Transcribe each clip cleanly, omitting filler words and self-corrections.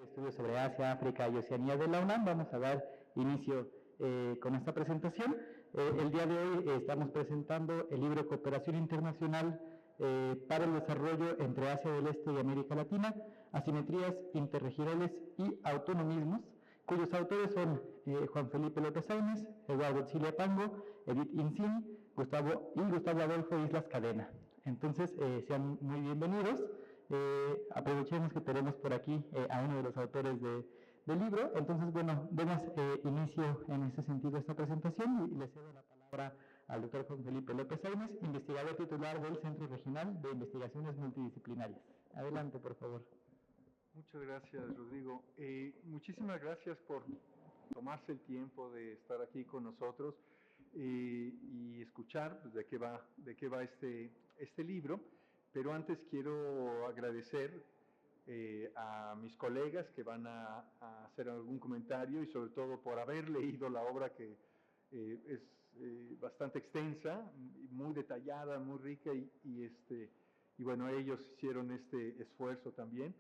Estudios sobre Asia, África y Oceanía de la UNAM. Vamos a dar inicio con esta presentación. El día de hoy estamos presentando el libro Cooperación Internacional para el Desarrollo entre Asia del Este y América Latina, Asimetrías Interregionales y Autonomismos, cuyos autores son Juan Felipe López Sáenz, Eduardo Cilia Pango, Edith Incini, Gustavo Adolfo Islas Cadena. Entonces, sean muy bienvenidos. Aprovechemos que tenemos por aquí a uno de los autores del libro. Entonces, bueno, demos inicio en ese sentido a esta presentación y le cedo la palabra al doctor Juan Felipe López Sáenz, investigador titular del Centro Regional de Investigaciones Multidisciplinarias. Adelante, por favor. Muchas gracias, Rodrigo. Muchísimas gracias por tomarse el tiempo de estar aquí con nosotros y escuchar pues, de qué va este libro. Pero antes quiero agradecer a mis colegas que van a hacer algún comentario y sobre todo por haber leído la obra que es bastante extensa, muy detallada, muy rica y bueno, ellos hicieron este esfuerzo también.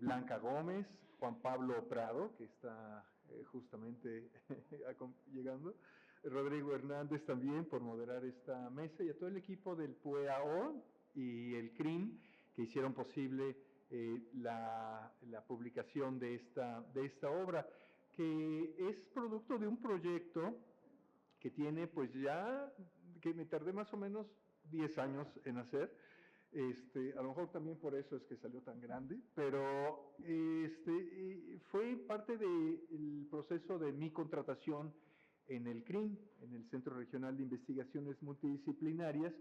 Blanca Gómez, Juan Pablo Prado, que está justamente llegando, Rodrigo Hernández también por moderar esta mesa y a todo el equipo del PUEAO y el CRIN que hicieron posible la publicación de esta obra, que es producto de un proyecto que tiene pues ya, que me tardé más o menos 10 años en hacer. A lo mejor también por eso es que salió tan grande, pero fue parte del proceso de mi contratación en el CRIN, en el Centro Regional de Investigaciones Multidisciplinarias,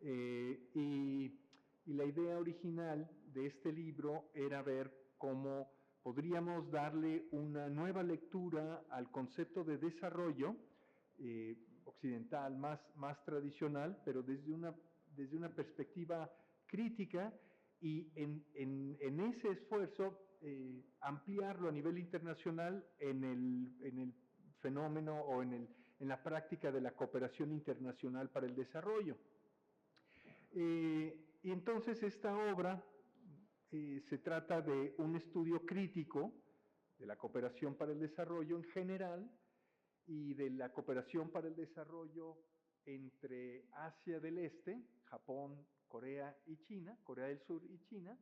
y la idea original de este libro era ver cómo podríamos darle una nueva lectura al concepto de desarrollo occidental, más tradicional, pero desde una perspectiva crítica y en ese esfuerzo ampliarlo a nivel internacional en el fenómeno o en la práctica de la cooperación internacional para el desarrollo. Y entonces esta obra se trata de un estudio crítico de la cooperación para el desarrollo en general y de la cooperación para el desarrollo entre Asia del Este, Japón, Corea y China, Corea del Sur y China,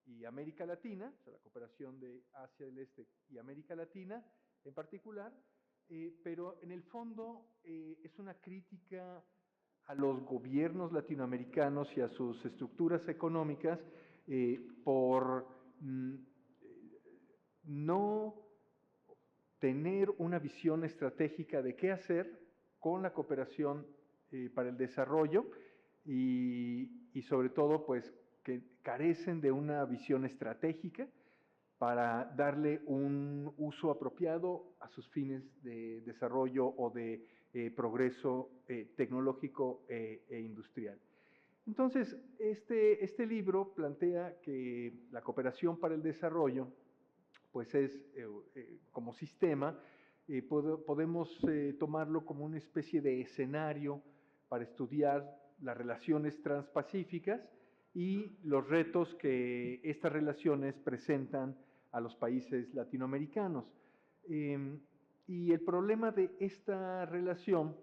y América Latina, o sea, la cooperación de Asia del Este y América Latina en particular, pero en el fondo es una crítica a los gobiernos latinoamericanos y a sus estructuras económicas por no tener una visión estratégica de qué hacer con la cooperación para el desarrollo y sobre todo pues que carecen de una visión estratégica para darle un uso apropiado a sus fines de desarrollo o de progreso tecnológico e industrial. Entonces, este libro plantea que la cooperación para el desarrollo pues es como sistema, podemos tomarlo como una especie de escenario para estudiar las relaciones transpacíficas y los retos que estas relaciones presentan a los países latinoamericanos. Y el problema de esta relación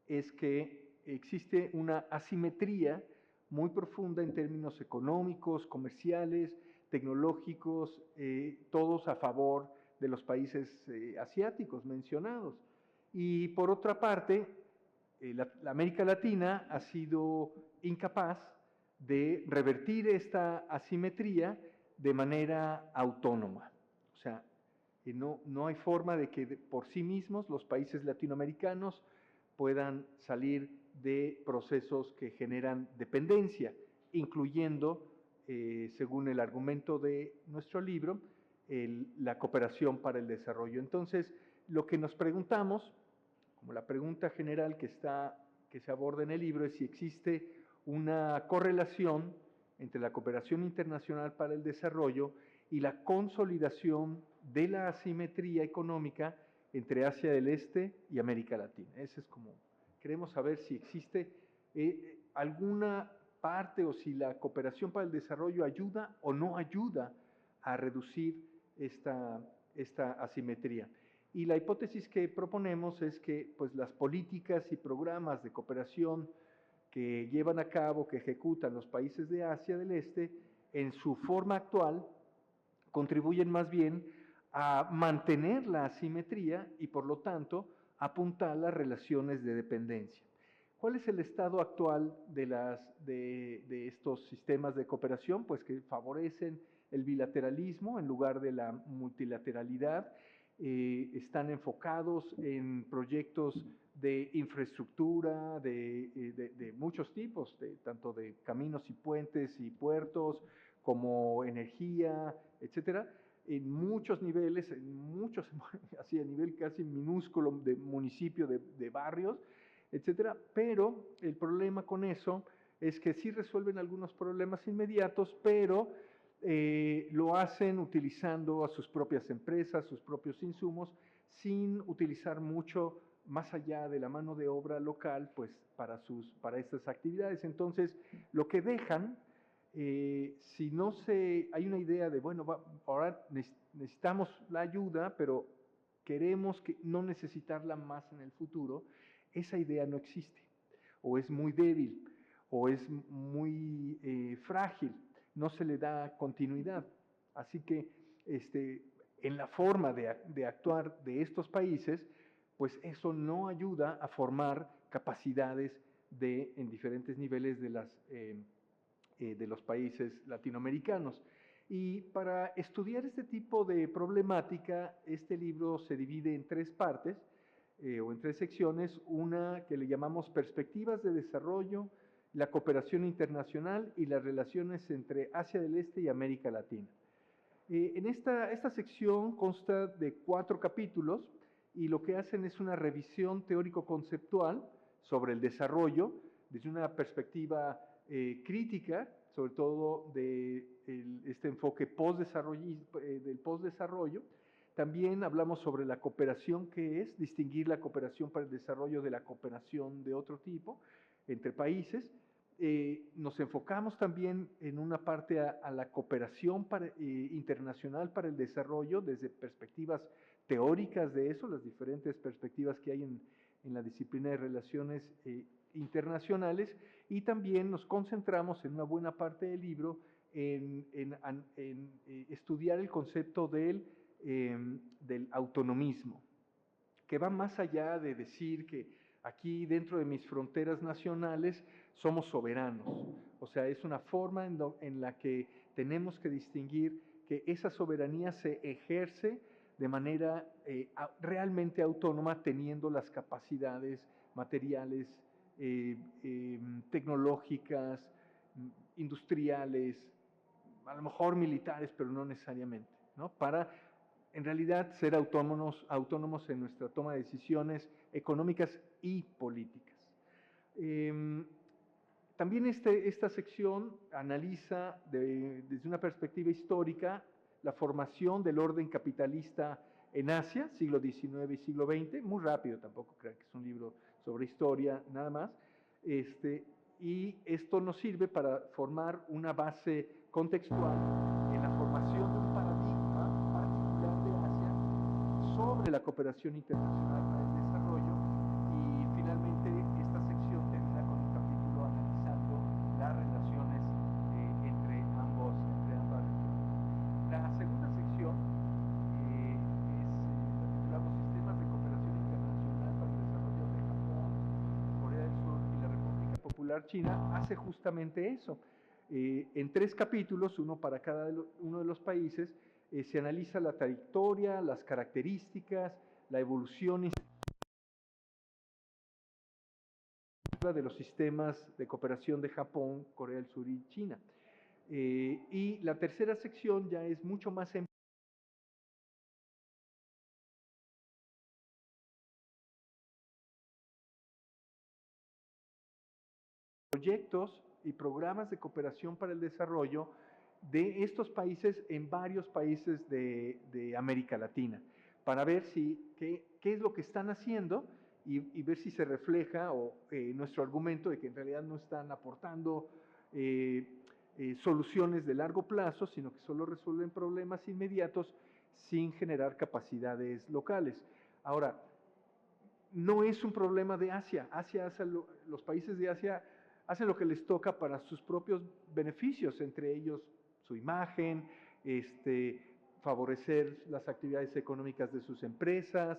es que existe una asimetría muy profunda en términos económicos, comerciales, tecnológicos, todos a favor de los países asiáticos mencionados. Y por otra parte, la América Latina ha sido incapaz de revertir esta asimetría de manera autónoma. O sea, no hay forma de que por sí mismos los países latinoamericanos puedan salir de procesos que generan dependencia, incluyendo, según el argumento de nuestro libro, la cooperación para el desarrollo. Entonces, lo que nos preguntamos, como la pregunta general que se aborda en el libro, es si existe una correlación entre la cooperación internacional para el desarrollo y la consolidación de la asimetría económica entre Asia del Este y América Latina. Ese es como, queremos saber si existe alguna parte o si la cooperación para el desarrollo ayuda o no ayuda a reducir esta asimetría. Y la hipótesis que proponemos es que pues, las políticas y programas de cooperación que llevan a cabo, que ejecutan los países de Asia del Este, en su forma actual, contribuyen más bien a mantener la asimetría y por lo tanto apuntar las relaciones de dependencia. ¿Cuál es el estado actual de estos sistemas de cooperación? Pues que favorecen el bilateralismo en lugar de la multilateralidad, están enfocados en proyectos de infraestructura de muchos tipos, tanto de caminos y puentes y puertos, como energía, etcétera, en muchos niveles, así a nivel casi minúsculo de municipio, de barrios, etcétera, pero el problema con eso es que sí resuelven algunos problemas inmediatos, pero lo hacen utilizando a sus propias empresas, sus propios insumos, sin utilizar mucho más allá de la mano de obra local, pues para estas actividades. Entonces, lo que dejan, si no hay una idea de, bueno, ahora necesitamos la ayuda, pero queremos no necesitarla más en el futuro, esa idea no existe, o es muy débil, o es muy frágil, no se le da continuidad. Así que en la forma de actuar de estos países, pues eso no ayuda a formar capacidades en diferentes niveles de los países latinoamericanos. Y para estudiar este tipo de problemática, este libro se divide en tres partes, o en tres secciones, una que le llamamos perspectivas de desarrollo, la cooperación internacional y las relaciones entre Asia del Este y América Latina. En esta sección consta de 4 capítulos y lo que hacen es una revisión teórico-conceptual sobre el desarrollo desde una perspectiva crítica, sobre todo de este enfoque del postdesarrollo. También hablamos sobre la cooperación, que es distinguir la cooperación para el desarrollo de la cooperación de otro tipo entre países. Nos enfocamos también en una parte a la cooperación internacional para el desarrollo desde perspectivas teóricas de eso, las diferentes perspectivas que hay en la disciplina de relaciones internacionales, y también nos concentramos en una buena parte del libro en estudiar el concepto del autonomismo, que va más allá de decir que aquí dentro de mis fronteras nacionales somos soberanos. O sea, es una forma en la que tenemos que distinguir que esa soberanía se ejerce de manera realmente autónoma, teniendo las capacidades materiales, tecnológicas, industriales, a lo mejor militares, pero no necesariamente, ¿no? Para en realidad ser autónomos en nuestra toma de decisiones económicas y políticas. También esta sección analiza desde una perspectiva histórica la formación del orden capitalista en Asia, siglo XIX y siglo XX, muy rápido, tampoco creo que es un libro sobre historia nada más, y esto nos sirve para formar una base contextual en la formación de un paradigma particular de Asia sobre la cooperación internacional para el desarrollo, y finalmente esta sección termina con un capítulo analizando las relaciones entre ambas regiones. La segunda sección la titulamos Sistemas de Cooperación Internacional para el Desarrollo de Japón, Corea del Sur y la República Popular China, hace justamente eso. En 3 capítulos, uno para cada uno de los países, se analiza la trayectoria, las características, la evolución de los sistemas de cooperación de Japón, Corea del Sur y China. Y la tercera sección ya es mucho más proyectos y programas de cooperación para el desarrollo de estos países en varios países de América Latina, para ver qué es lo que están haciendo y ver si se refleja nuestro argumento de que en realidad no están aportando soluciones de largo plazo, sino que solo resuelven problemas inmediatos sin generar capacidades locales. Ahora, no es un problema de Asia. Los países de Asia hacen lo que les toca para sus propios beneficios, entre ellos su imagen, favorecer las actividades económicas de sus empresas,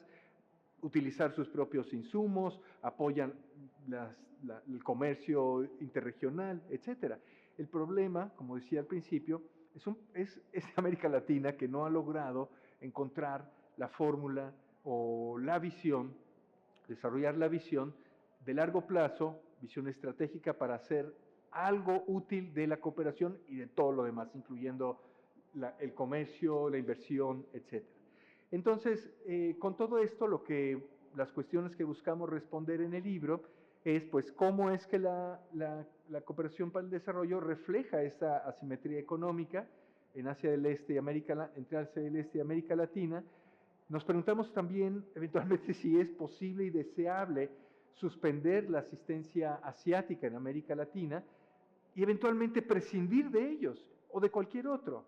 utilizar sus propios insumos, apoyan el comercio interregional, etc. El problema, como decía al principio, es América Latina que no ha logrado encontrar la fórmula o la visión, desarrollar la visión de largo plazo, visión estratégica para hacer algo útil de la cooperación y de todo lo demás, incluyendo el comercio, la inversión, etc. Entonces, con todo esto, las cuestiones que buscamos responder en el libro es, pues, cómo es que la cooperación para el desarrollo refleja esa asimetría económica en Asia del Este y entre Asia del Este y América Latina. Nos preguntamos también, eventualmente, si es posible y deseable suspender la asistencia asiática en América Latina y eventualmente prescindir de ellos o de cualquier otro.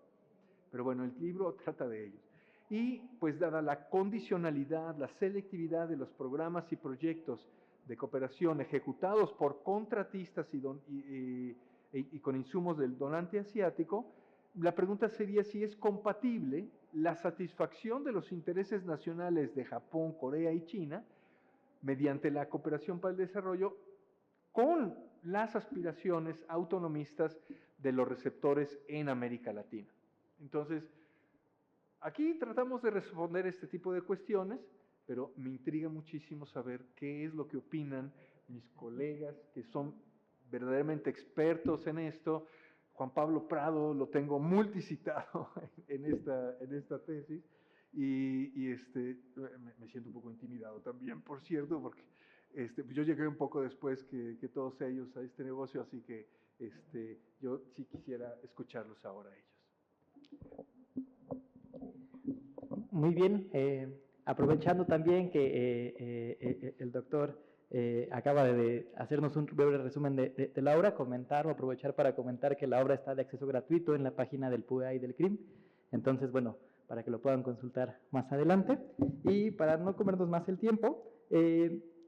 Pero bueno, el libro trata de ellos. Y pues dada la condicionalidad, la selectividad de los programas y proyectos de cooperación ejecutados por contratistas y con insumos del donante asiático, la pregunta sería si es compatible la satisfacción de los intereses nacionales de Japón, Corea y China mediante la cooperación para el desarrollo con las aspiraciones autonomistas de los receptores en América Latina. Entonces, aquí tratamos de responder este tipo de cuestiones, pero me intriga muchísimo saber qué es lo que opinan mis colegas que son verdaderamente expertos en esto. Juan Pablo Prado lo tengo multicitado en esta tesis y me siento un poco intimidado también, por cierto, porque yo llegué un poco después que todos ellos a este negocio, así que yo sí quisiera escucharlos ahora a ellos. Muy bien, aprovechando también que el doctor acaba de hacernos un breve resumen de la obra, aprovechar para comentar que la obra está de acceso gratuito en la página del PUEA y del CRIM, entonces, bueno, para que lo puedan consultar más adelante. Y para no comernos más el tiempo,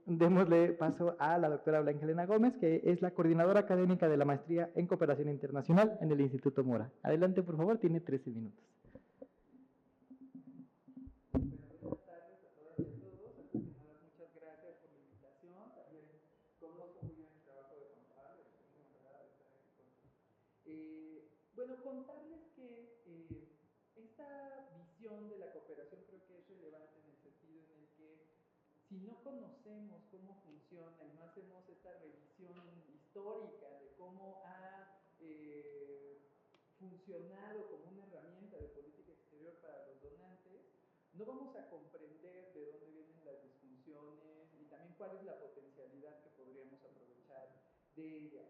démosle paso a la doctora Blanca Elena Gómez, que es la coordinadora académica de la Maestría en Cooperación Internacional en el Instituto Mora. Adelante, por favor, tiene 13 minutos. Bueno, contarles que esta visión de la cooperación creo que es relevante en el sentido en el que si no conocemos cómo funciona y no hacemos esta revisión histórica de cómo ha funcionado como una herramienta de política exterior para los donantes, no vamos a comprender de dónde vienen las disfunciones y también cuál es la potencialidad que podríamos aprovechar de ella.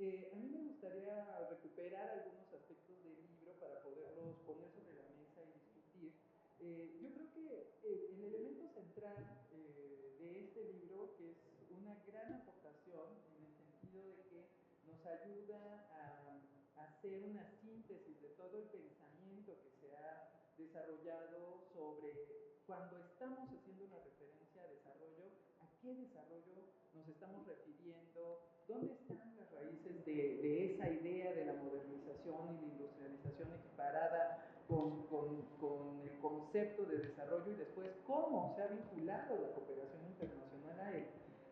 A mí me gustaría recuperar algunos aspectos del libro para poderlos poner sobre la mesa y discutir. Yo creo que el elemento central de este libro, que es una gran aportación en el sentido de que nos ayuda a hacer una síntesis de todo el pensamiento que se ha desarrollado sobre cuando estamos haciendo una referencia a desarrollo, a qué desarrollo nos estamos refiriendo, dónde están las raíces de esa idea de la modernización y la industrialización equiparada con el concepto de desarrollo y después cómo se ha vinculado la cooperación internacional a él.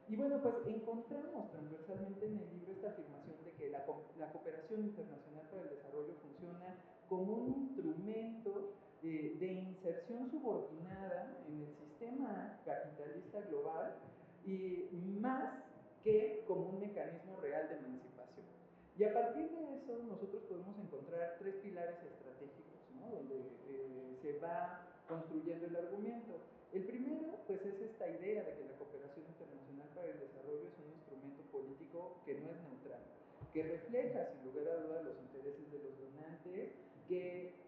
Y bueno, pues encontramos transversalmente en el libro esta afirmación de que la cooperación internacional para el desarrollo funciona como un instrumento de inserción subordinada en el sistema capitalista global y más que como un mecanismo real de emancipación. Y a partir de eso nosotros podemos encontrar tres pilares estratégicos, ¿no? Donde se va construyendo el argumento. El primero, pues, es esta idea de que la cooperación internacional para el desarrollo es un instrumento político que no es neutral, que refleja, sin lugar a dudas, los intereses de los donantes, que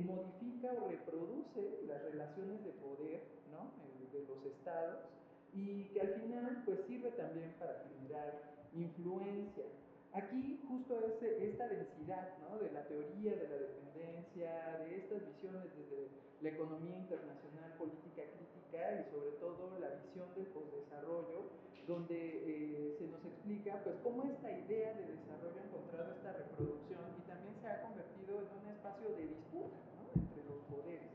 modifica o reproduce las relaciones de poder, ¿no? De los estados, y que al final pues sirve también para generar influencia. Aquí justo es esta densidad, ¿no?, de la teoría de la dependencia, de estas visiones desde la economía internacional, política crítica y sobre todo la visión del posdesarrollo, donde se nos explica pues cómo esta idea de desarrollo ha encontrado esta reproducción y también se ha convertido en un espacio de disputa, ¿no?, entre los poderes.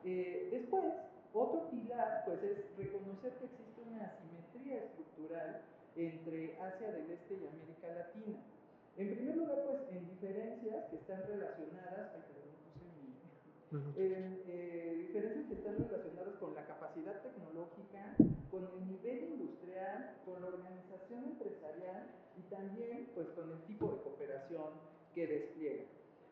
Después, otro pilar pues es reconocer que existe una asimetría estructural entre Asia del Este y América Latina. En primer lugar, pues en diferencias que están relacionadas, diferencias que están relacionadas con la capacidad tecnológica, con el nivel industrial, con la organización empresarial y también pues con el tipo de cooperación que despliega.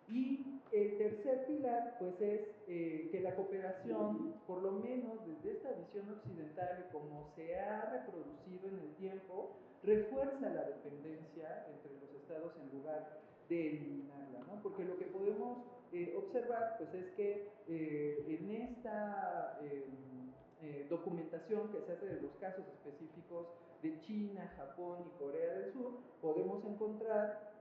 Y el tercer pilar pues es que la cooperación, por lo menos desde esta visión occidental y como se ha reproducido en el tiempo, refuerza la dependencia entre los estados en lugar de eliminarla, ¿no? Porque lo que podemos observar pues es que en esta documentación que se hace de los casos específicos de China, Japón y Corea del Sur, podemos encontrar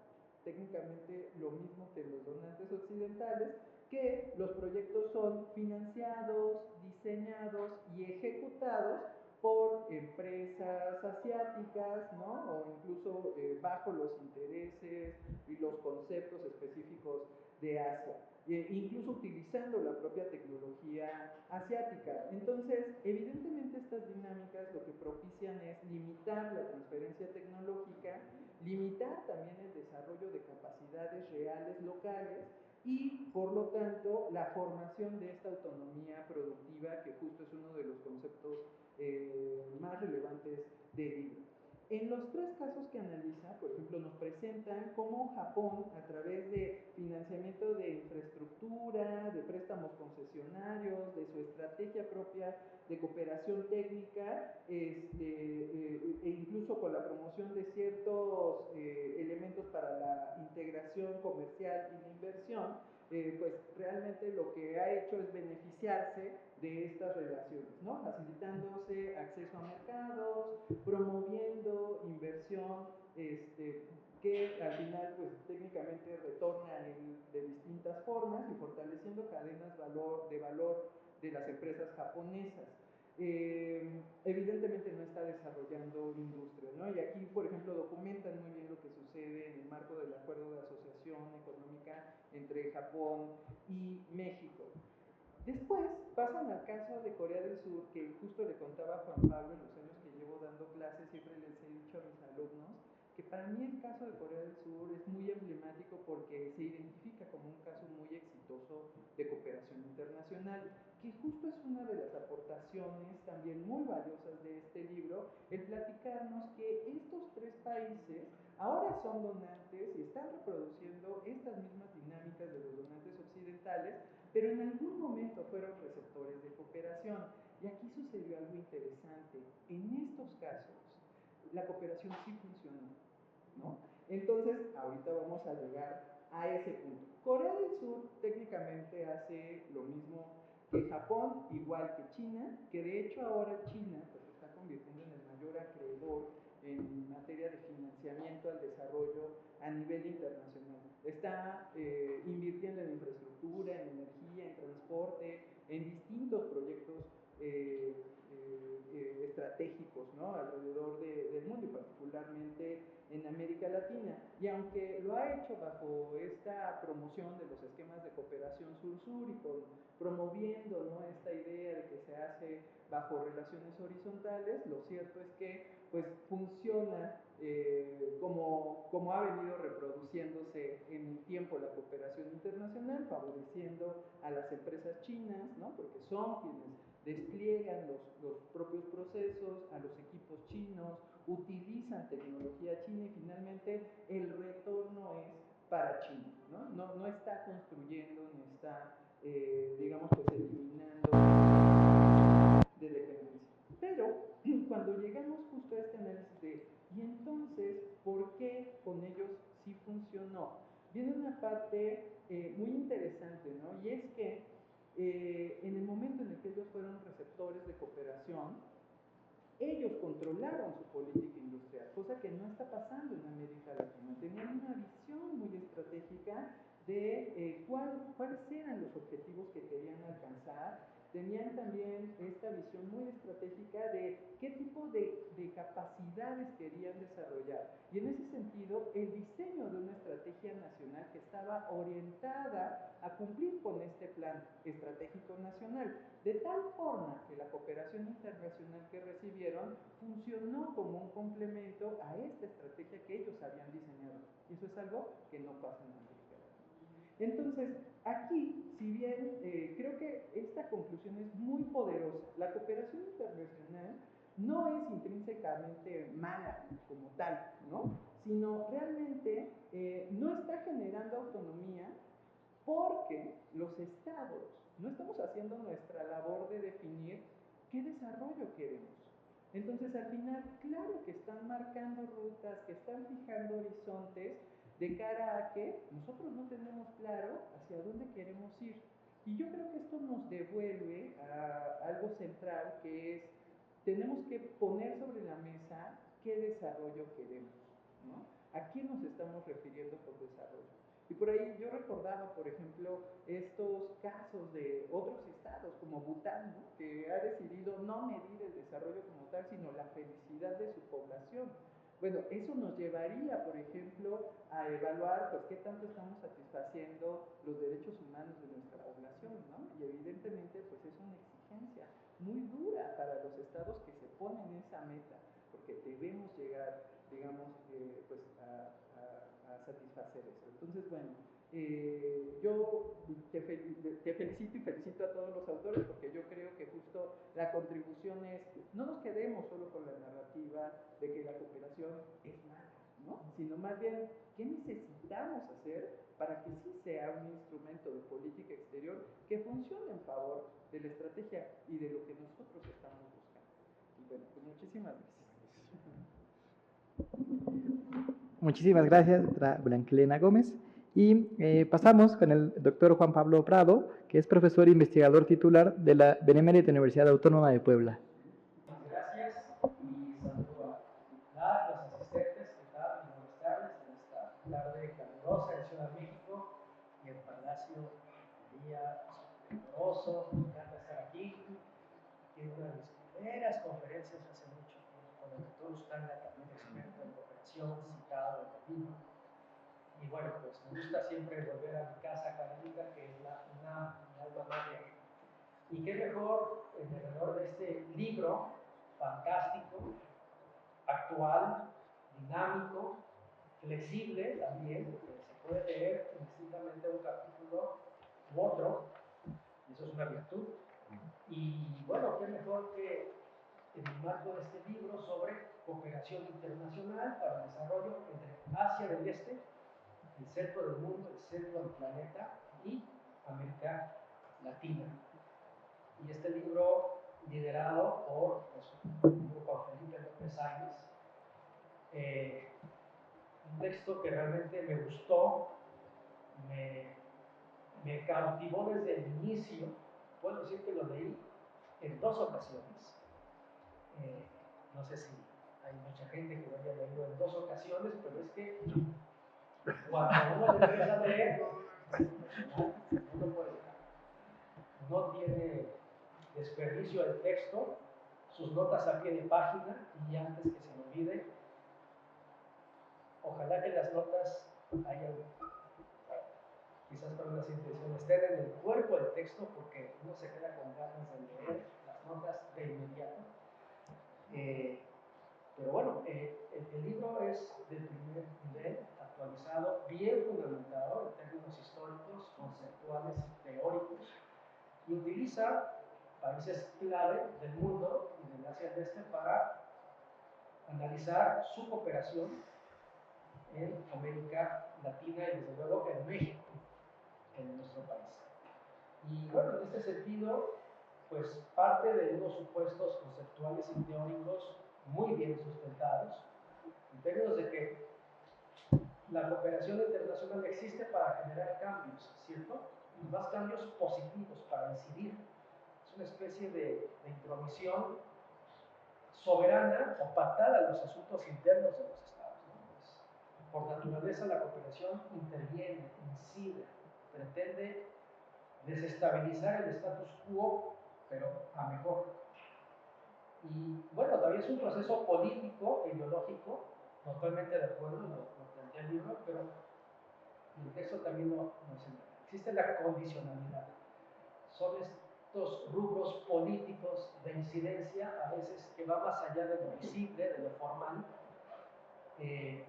técnicamente lo mismo que los donantes occidentales, que los proyectos son financiados, diseñados y ejecutados por empresas asiáticas, ¿no?, o incluso bajo los intereses y los conceptos específicos de Asia, incluso utilizando la propia tecnología asiática. Entonces, evidentemente estas dinámicas lo que propician es limitar la transferencia tecnológica, limitar también el desarrollo de capacidades reales locales y, por lo tanto, la formación de esta autonomía productiva, que justo es uno de los conceptos más relevantes del libro. En los tres casos que analiza, por ejemplo, nos presentan cómo Japón, a través de financiamiento de infraestructura, de préstamos concesionarios, de su estrategia propia de cooperación técnica, e incluso con la promoción de ciertos elementos para la integración comercial y la inversión, pues realmente lo que ha hecho es beneficiarse de estas relaciones, ¿no?, facilitándose acceso a mercados, promoviendo inversión que al final pues técnicamente retorna de distintas formas y fortaleciendo cadenas de valor de las empresas japonesas. Evidentemente no está desarrollando industria, ¿no? Y aquí, por ejemplo, documentan muy bien lo que sucede en el marco del acuerdo de asociación económica entre Japón y México. Después pasan al caso de Corea del Sur, que justo le contaba a Juan Pablo en los años que llevo dando clases, siempre les he dicho a mis alumnos que para mí el caso de Corea del Sur es muy emblemático porque se identifica como un caso muy exitoso de cooperación internacional, que justo es una de las aportaciones también muy valiosas de este libro, el platicarnos que estos tres países ahora son donantes y están reproduciendo estas mismas dinámicas de los donantes occidentales, pero en algún momento fueron receptores de cooperación. Y aquí sucedió algo interesante. En estos casos, la cooperación sí funcionó, ¿no? Entonces, ahorita vamos a llegar a ese punto. Corea del Sur técnicamente hace lo mismo que Japón, igual que China, que de hecho ahora China pues, se está convirtiendo en el mayor acreedor en materia de financiamiento al desarrollo a nivel internacional. Está invirtiendo en infraestructura, en energía, en transporte, en distintos proyectos estratégicos, ¿no?, alrededor del mundo y particularmente en América Latina. Y aunque lo ha hecho bajo esta promoción de los esquemas de cooperación sur-sur y promoviendo, ¿no?, esta idea de que se hace bajo relaciones horizontales, lo cierto es que pues funciona como ha venido reproduciéndose en el tiempo la cooperación internacional, favoreciendo a las empresas chinas, ¿no?, porque son quienes despliegan los propios procesos, a los equipos chinos, utilizan tecnología china y finalmente el retorno es para China, ¿no? No está construyendo ni está, digamos, pues eliminando de dependencia. Pero cuando llegamos justo a este análisis de, y entonces, ¿por qué con ellos sí funcionó? Viene una parte muy interesante, ¿no? Y es que en el momento en el que ellos fueron receptores de cooperación, ellos controlaron su política industrial, cosa que no está pasando en América Latina. Tenían una visión muy estratégica de cuáles eran los objetivos que querían alcanzar. Tenían también esta visión muy estratégica de qué tipo de capacidades querían desarrollar. Y en ese sentido, el diseño de una estrategia nacional que estaba orientada a cumplir con este plan estratégico nacional, de tal forma que la cooperación internacional que recibieron funcionó como un complemento a esta estrategia que ellos habían diseñado. Y eso es algo que no pasa en América. Entonces, aquí, si bien creo que esta conclusión es muy poderosa, la cooperación internacional no es intrínsecamente mala como tal, ¿no? Sino realmente no está generando autonomía porque los estados no estamos haciendo nuestra labor de definir qué desarrollo queremos. Entonces, al final, claro que están marcando rutas, que están fijando horizontes, de cara a que nosotros no tenemos claro hacia dónde queremos ir. Y yo creo que esto nos devuelve a algo central, que es, tenemos que poner sobre la mesa qué desarrollo queremos, ¿no? ¿A quién nos estamos refiriendo por desarrollo? Y por ahí yo recordaba, por ejemplo, estos casos de otros estados, como Bután, ¿no? Que ha decidido no medir el desarrollo como tal, sino la felicidad de su población. Bueno, eso nos llevaría, por ejemplo, a evaluar pues, qué tanto estamos satisfaciendo los derechos humanos de nuestra población, ¿no? Y evidentemente pues, es una exigencia muy dura para los estados que se ponen esa meta, porque debemos llegar, digamos, pues, a satisfacer eso. Entonces, bueno, yo te felicito y felicito a todos los autores, porque yo creo que justo la contribución es, no nos quedemos solo con la narrativa de que la cooperación es mala, ¿no? Sino más bien, ¿qué necesitamos hacer para que sí sea un instrumento de política exterior que funcione en favor de la estrategia y de lo que nosotros estamos buscando? Y bueno, pues muchísimas gracias. Muchísimas gracias, doctora Blanquilena Gómez. Y pasamos con el doctor Juan Pablo Prado, que es profesor e investigador titular de la Benemérita Universidad Autónoma de Puebla. Muchas gracias y saludo a los asistentes, ¿qué tal? Buenas tardes en esta tarde calurosa en Ciudad de México y el Palacio, un día caluroso. Me encanta estar aquí. En una de mis primeras conferencias hace mucho tiempo con el doctor Ustana, también experto en cooperación, citado en el libro. Y bueno, pues me gusta siempre volver a mi casa académica, que es la UNAM, mi alma mater. Y qué mejor en el honor de este libro fantástico, actual, dinámico, flexible también, porque se puede leer indistintamente un capítulo u otro, y eso es una virtud. Y bueno, qué mejor que en el marco de este libro sobre cooperación internacional para el desarrollo entre Asia del Este, el centro del mundo, el centro del planeta y América Latina. Y este libro, liderado por Juan Felipe López Áñez, un texto que realmente me gustó, me cautivó desde el inicio. Puedo decir que lo leí en 2 ocasiones. No sé si hay mucha gente que lo haya leído en 2 ocasiones, pero es que cuando uno le empieza a leer, no lo puede dejar. No tiene desperdicio el texto, sus notas a pie de página, y antes que se me olvide, ojalá que las notas hayan, quizás con unas intenciones, estén en el cuerpo del texto, porque uno se queda con ganas de leer las notas de inmediato. Pero bueno, el libro es del primer nivel, actualizado, bien fundamentado en términos históricos, conceptuales y teóricos, y utiliza países clave del mundo y del Asia del Este para analizar su cooperación en América Latina y desde luego en México, en nuestro país. Y bueno, en este sentido, pues parte de unos supuestos conceptuales y teóricos muy bien sustentados, en términos de que la cooperación internacional existe para generar cambios, ¿cierto? Y más cambios positivos para incidir. Es una especie de intromisión soberana o pactada los asuntos internos de los estados, ¿no? Pues, por naturaleza la cooperación interviene, incide, pretende desestabilizar el status quo, pero a mejor. Y bueno, todavía es un proceso político e ideológico, totalmente de acuerdo, lo plantea el libro, pero el texto también lo señala. Existe la condicionalidad. Son estos rubros políticos de incidencia, a veces que va más allá de lo visible, de lo formal. El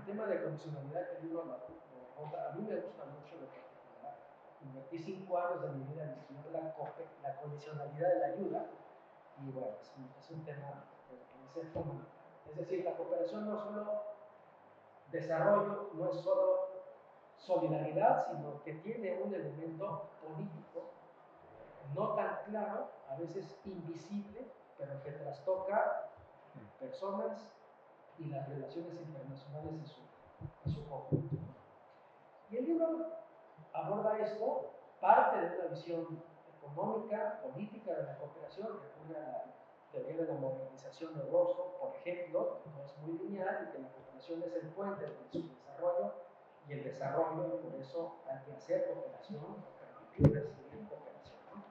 tema de condicionalidad que el libro lo aborda, a mí me gusta mucho lo particular. Invertí 5 años de mi vida en estudiar la condicionalidad de la ayuda, y bueno, es un tema que me parece fundamental. Es decir, la cooperación no es solo desarrollo, no es solo solidaridad, sino que tiene un elemento político no tan claro, a veces invisible, pero que trastoca personas y las relaciones internacionales en su conjunto. Y el libro aborda esto, parte de una visión económica, política de la cooperación, recurre a la teoría de la modernización de Rostock, por ejemplo, que no es muy lineal y que la cooperación es el puente entre su desarrollo y el desarrollo, y por eso hay que hacer cooperación, permitir recibir cooperación, ¿no?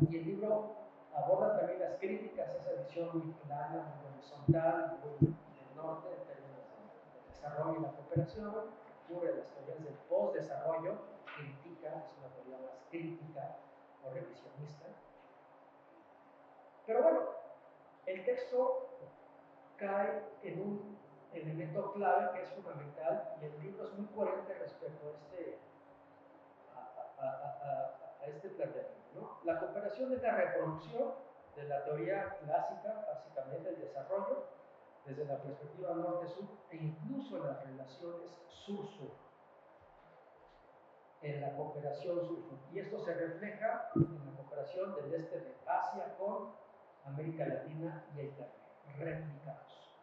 Y el libro aborda también las críticas a esa visión muy plana, muy horizontal, muy del norte en términos de desarrollo y la cooperación, recurre a las teorías del post-desarrollo, critica, es una teoría más crítica o revisionista. Pero bueno, el texto cae en un elemento clave que es fundamental, y el libro es muy coherente respecto a este planteamiento, ¿no? La cooperación es la reproducción de la teoría clásica, básicamente el desarrollo, desde la perspectiva norte-sur e incluso en las relaciones sur-sur, en la cooperación sur-sur. Y esto se refleja en la cooperación del este de Asia con América Latina y el Caribe, replicados.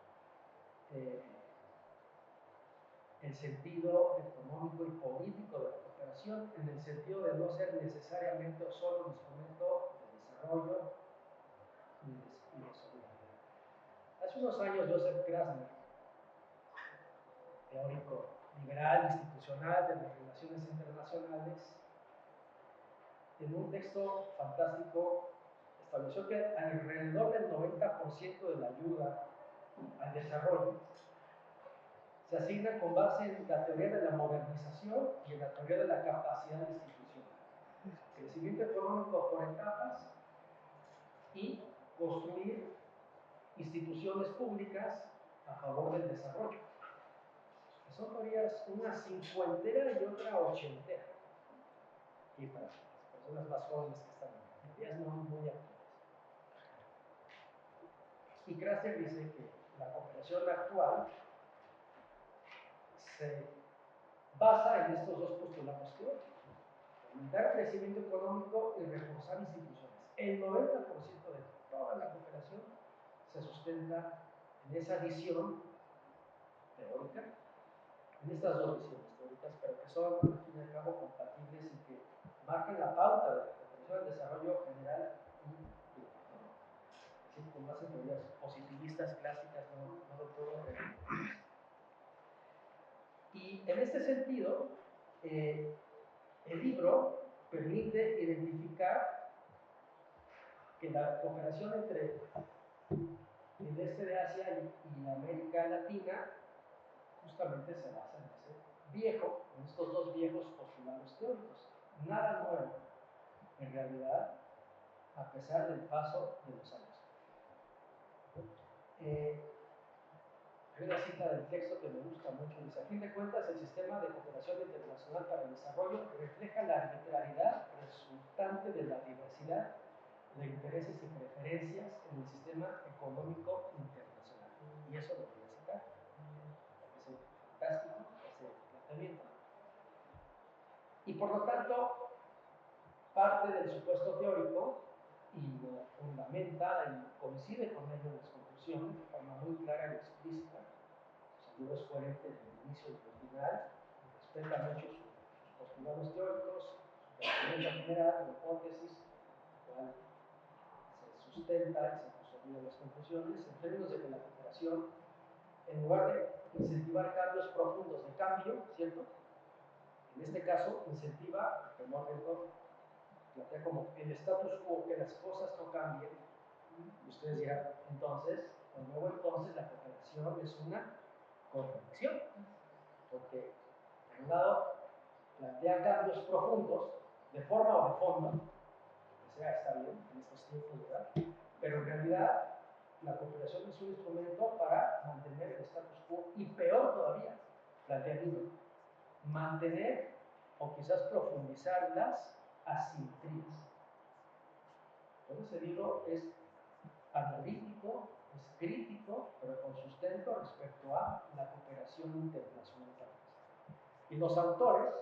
El sentido económico y político de la cooperación, en el sentido de no ser necesariamente solo un instrumento de desarrollo y de solidaridad. Hace unos años Joseph Krasner, teórico liberal institucional de las relaciones internacionales, en un texto fantástico estableció que alrededor del 90% de la ayuda al desarrollo se asigna con base en la teoría de la modernización y en la teoría de la capacidad institucional. Crecimiento económico por etapas y construir instituciones públicas a favor del desarrollo. Son teorías, una cincuentera y otra ochentera. Y para las personas más jóvenes que están aquí, teorías no muy actuales. Y Krasner dice que la cooperación actual se basa en estos dos postulados teóricos: aumentar el crecimiento económico y reforzar instituciones. El 90% de toda la cooperación se sustenta en esa visión teórica, en estas dos visiones teóricas, pero que son, al fin y al cabo, compatibles y que marcan la pauta de la cooperación al desarrollo general y global. Es decir, con base en teorías positivistas clásicas, no del todo realistas. Y en este sentido, el libro permite identificar que la cooperación entre el este de Asia y América Latina justamente se basa en estos dos viejos postulados teóricos. Nada nuevo, en realidad, a pesar del paso de los años. Hay una cita del texto que me gusta mucho, dice: a fin de cuentas, el sistema de cooperación internacional para el desarrollo refleja la arbitrariedad resultante de la diversidad de intereses y preferencias en el sistema económico internacional. Y eso lo voy a citar. Es fantástico ese planteamiento. Y por lo tanto, parte del supuesto teórico y lo fundamenta y coincide con ello en las conclusiones de forma muy clara y explícita. El libro es coherente desde el inicio y el final, respeta mucho sus postulados teóricos, su planteamiento general, la hipótesis, la cual se sustenta y se de las conclusiones, en términos de que la cooperación, en lugar de incentivar cambios profundos de cambio, ¿cierto? En este caso, incentiva, como plantea como el status quo, que las cosas no cambien. Ustedes dirán, entonces, de nuevo entonces, la cooperación es una contradicción, porque, por un lado, plantea cambios profundos, de forma o de fondo, que sea, está bien en estos tiempos, ¿verdad? Pero en realidad, la cooperación es un instrumento para mantener el status quo y peor todavía, plantea mantener o quizás profundizar las asimetrías. Entonces el libro es analítico, es crítico, pero con sustento respecto a la cooperación internacional. Y los autores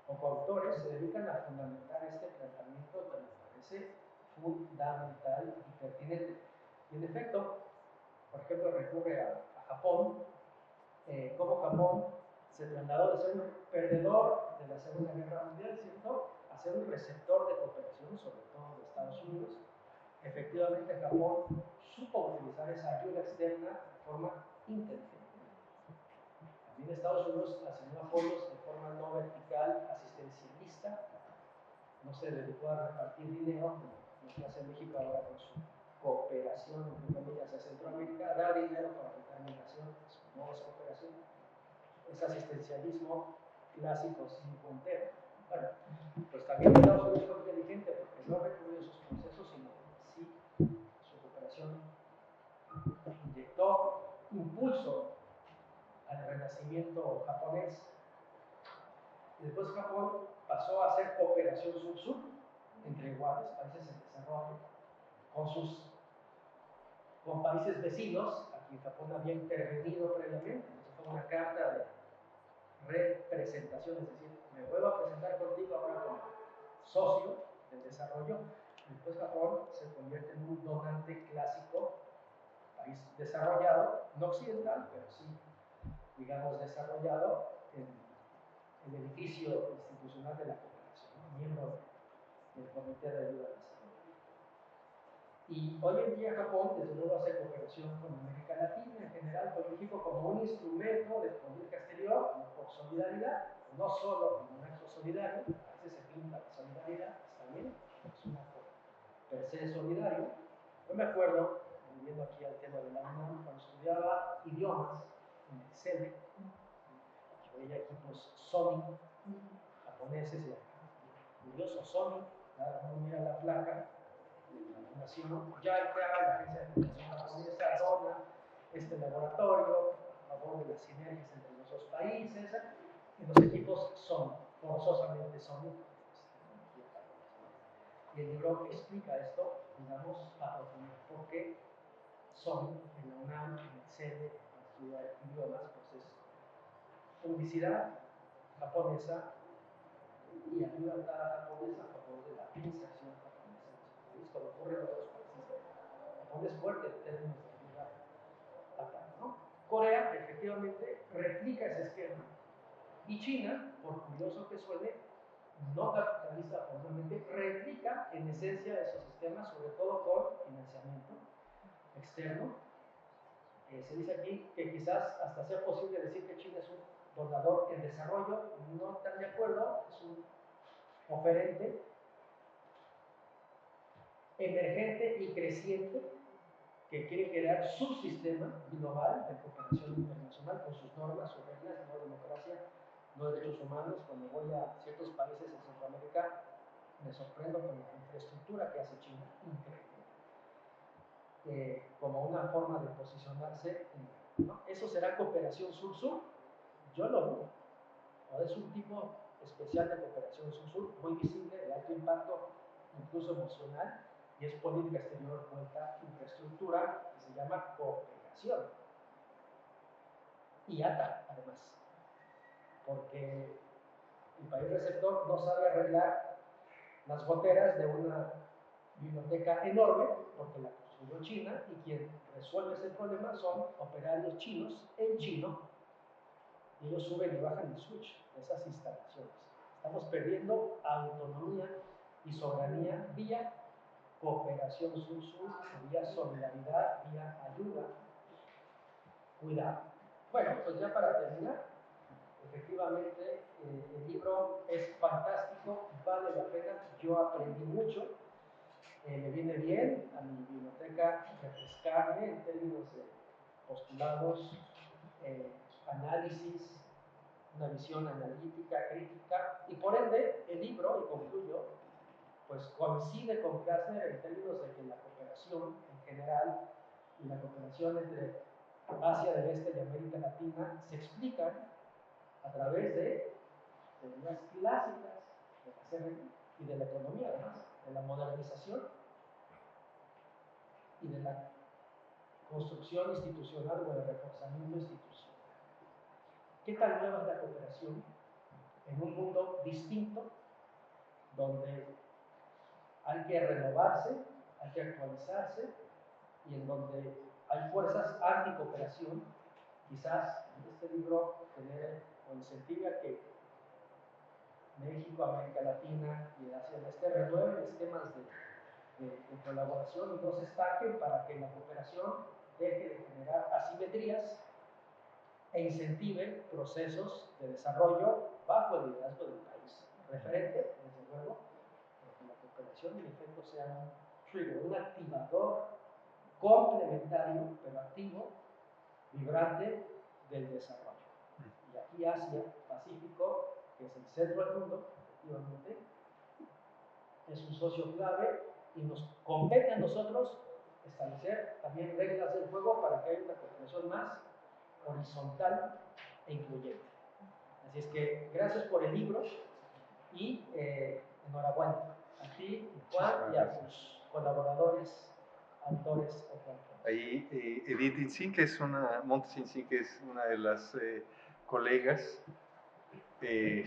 o coautores se dedican a fundamentar este planteamiento que me parece fundamental y pertinente. Y en efecto, por ejemplo, recurre a Japón, cómo Japón se trasladó de ser un perdedor de la Segunda Guerra Mundial, ¿cierto?, a ser un receptor de cooperación, sobre todo de Estados Unidos. Efectivamente, Japón supo utilizar esa ayuda externa de forma inteligente. También Estados Unidos asignó apoyos de forma no vertical, asistencialista, no se dedicó a repartir dinero, como lo que hace México ahora con su cooperación, entre comillas, a Centroamérica, dar dinero para evitar migración, eso no es cooperación, es asistencialismo clásico cincuentero. Bueno, pues también Estados Unidos fue inteligente porque no recurrió a esos procesos, sino sí su cooperación inyectó impulso al renacimiento japonés. Y después Japón pasó a hacer cooperación sur-sur entre iguales, países en desarrollo, con países vecinos, a quien Japón había intervenido previamente. Eso fue una carta de representación, es decir, me vuelvo a presentar contigo ahora como socio del desarrollo. Después Japón se convierte en un donante clásico, país desarrollado, no occidental, pero sí, digamos, desarrollado en el edificio institucional de la cooperación, ¿no?, miembro del Comité de Ayuda al Desarrollo. Y hoy en día Japón, desde luego, hace cooperación con América Latina, en general con México, como un instrumento de política exterior, por solidaridad, no solo como un acto solidario, a veces se pinta la solidaridad, está bien, es un acto per se solidario. Yo me acuerdo, volviendo aquí al tema de la UNAM, cuando estudiaba idiomas en el CELE, yo veía equipos Sony, japoneses, y curioso Sony, cada uno mira la placa, la fundación, ya entraba la agencia de cooperación japonesa, dona este laboratorio a favor de las sinergias entre los dos países, y los equipos son, forzosamente son, y el libro explica esto, digamos, a profundidad, porque son en la UNAM, en el CEDE, para estudiar idiomas, pues es publicidad japonesa y ayuda japonesa a favor de la inserción japonesa en ese país, como ocurre en otros países. Japón es fuerte en términos de ayuda acá, ¿no? Corea efectivamente replica ese esquema y China, por curioso que suene, no capitalista formalmente, replica en esencia esos sistemas, sobre todo con financiamiento externo. Se dice aquí que quizás hasta sea posible decir que China es un donador en desarrollo, no están de acuerdo, es un oferente emergente y creciente que quiere crear su sistema global de cooperación internacional con sus normas, sus reglas, no democracia, no derechos humanos. Cuando voy a ciertos países en Centroamérica me sorprendo con la infraestructura que hace China, increíble, como una forma de posicionarse, ¿no? Eso será cooperación sur-sur, yo lo dudo, ¿no? Es un tipo especial de cooperación sur-sur, muy visible, de alto impacto, incluso emocional, y es política exterior vuelta infraestructura, que se llama cooperación. Y ATA, además, porque el país receptor no sabe arreglar las goteras de una biblioteca enorme, porque la construyó China, y quien resuelve ese problema son operarios chinos en chino, y ellos suben y bajan el switch de esas instalaciones. Estamos perdiendo autonomía y soberanía vía cooperación sur-sur, sería solidaridad vía ayuda, cuidado. Bueno, pues ya para terminar, efectivamente el libro es fantástico, vale la pena, yo aprendí mucho, me viene bien a mi biblioteca refrescarme en términos de postulados, análisis, una visión analítica, crítica, y por ende el libro, y concluyo, pues coincide con Krasner en términos de que la cooperación en general y la cooperación entre Asia del Este y América Latina se explican a través de teorías clásicas de la CRI y de la economía, además, de la modernización y de la construcción institucional o el reforzamiento institucional. ¿Qué tan nueva es la cooperación en un mundo distinto donde hay que renovarse, hay que actualizarse y en donde hay fuerzas anticooperación? Quizás este libro genere o incentive a que México, América Latina y Asia del Este renueven esquemas de colaboración y no se estanquen para que la cooperación deje de generar asimetrías e incentive procesos de desarrollo bajo el liderazgo del país referente, desde luego, para que la cooperación en efecto sea un trigger, un activador complementario, pero activo, vibrante del desarrollo. Y aquí Asia, Pacífico, que es el centro del mundo, efectivamente, es un socio clave y nos compete a nosotros establecer también reglas del juego para que haya una cooperación más horizontal e incluyente. Así es que gracias por el libro y enhorabuena a ti, Juan, y a tus colaboradores, autores o coautores. Ahí Edith Insin, Montes Insin, que es una de las colegas que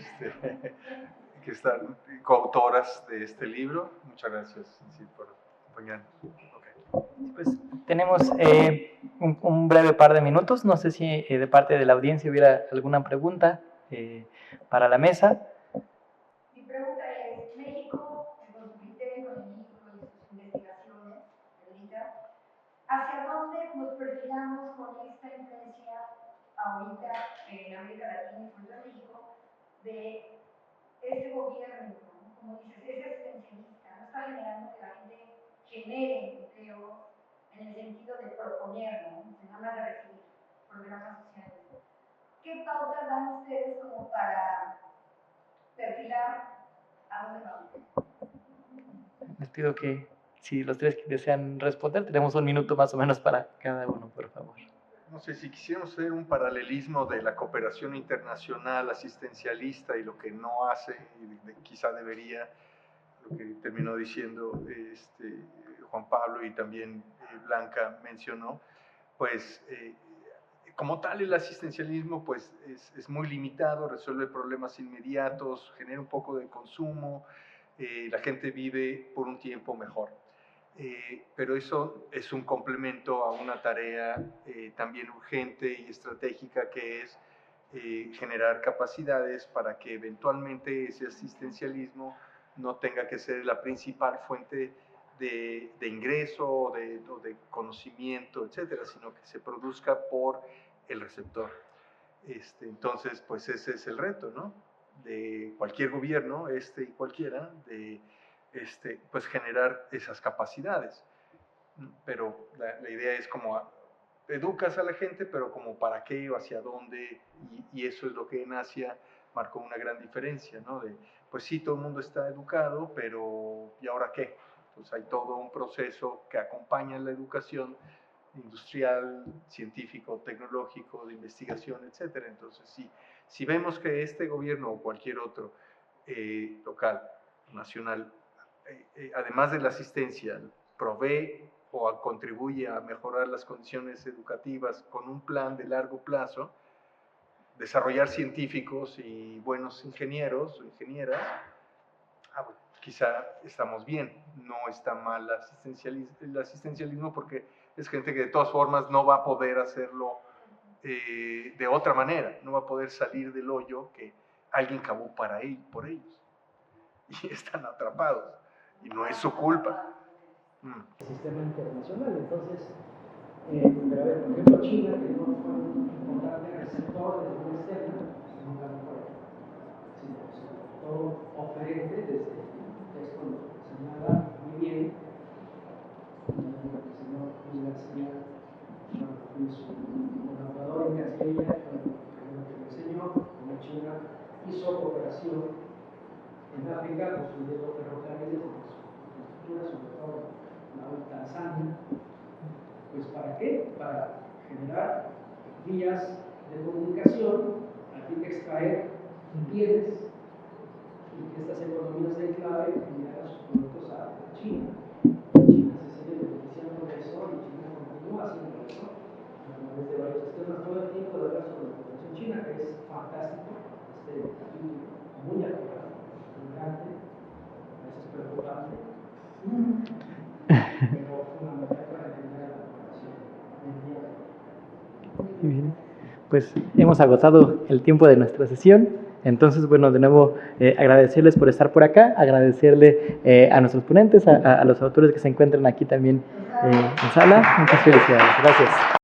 están coautoras de este libro. Muchas gracias, Insin, por acompañarnos. Okay. Pues tenemos un breve par de minutos. No sé si de parte de la audiencia hubiera alguna pregunta para la mesa. Mi pregunta es, México, con su criterio económico y sus investigaciones, ¿hacia dónde nos perfilamos con esta influencia ahorita en América Latina y sobre todo en México de ese gobierno, ¿no? Como dices, es existencialista, no está generando que la gente genere empleo en el sentido de proponer, ¿no? Nada más de recibir programas sociales. ¿Qué pautas dan ustedes como para perfilar a dónde vamos? Les pido que si los tres desean responder, tenemos un minuto más o menos para cada uno, por favor. No sé, si quisiéramos hacer un paralelismo de la cooperación internacional asistencialista y lo que no hace, y quizá debería, lo que terminó diciendo Juan Pablo y también Blanca mencionó, pues como tal el asistencialismo pues es muy limitado, resuelve problemas inmediatos, genera un poco de consumo, la gente vive por un tiempo mejor. Pero eso es un complemento a una tarea también urgente y estratégica que es generar capacidades para que eventualmente ese asistencialismo no tenga que ser la principal fuente de ingreso o de conocimiento, etcétera, sino que se produzca por el receptor. Entonces, pues ese es el reto, ¿no? De cualquier gobierno, y cualquiera, de pues generar esas capacidades. Pero la idea es como educas a la gente, pero como para qué o hacia dónde, y eso es lo que en Asia marcó una gran diferencia, ¿no? De, pues sí, todo el mundo está educado, pero ¿y ahora qué? Pues hay todo un proceso que acompaña la educación industrial, científico, tecnológico, de investigación, etc. Entonces, si vemos que este gobierno o cualquier otro local, nacional, además de la asistencia, provee o contribuye a mejorar las condiciones educativas con un plan de largo plazo, desarrollar científicos y buenos ingenieros o ingenieras, bueno, quizá estamos bien, no está mal el asistencialismo porque es gente que de todas formas no va a poder hacerlo de otra manera, no va a poder salir del hoyo que alguien cavó por ellos y están atrapados y no es su culpa. el sistema internacional. Entonces, pero a ver, por ejemplo, China, que no fue un importante receptor de una externa, nunca lo fue, sino sobre todo oferente desde el texto lo señala muy bien, el señor Luis García, su colaborador en Castilla, lo que me enseñó, como China hizo cooperación en África, construyendo ferrocarriles en su infraestructura, sobre todo la de Tanzania. Pues ¿para qué? Para generar vías de comunicación a fin de extraer bienes y que estas economías de enclave enviaran sus productos a China. China se sigue beneficiando de eso y China continúa haciendo eso a través de varios sistemas. Todo el tiempo de hablar sobre la cooperación china, que es fantástico, capítulo muy actual, brillante, a veces preocupante, pero fundamental para entender la cooperación del día de hoy. Muy bien. Pues hemos agotado el tiempo de nuestra sesión. Entonces, bueno, de nuevo agradecerles por estar por acá, agradecerle a nuestros ponentes, a los autores que se encuentran aquí también en sala. Muchas felicidades. Gracias.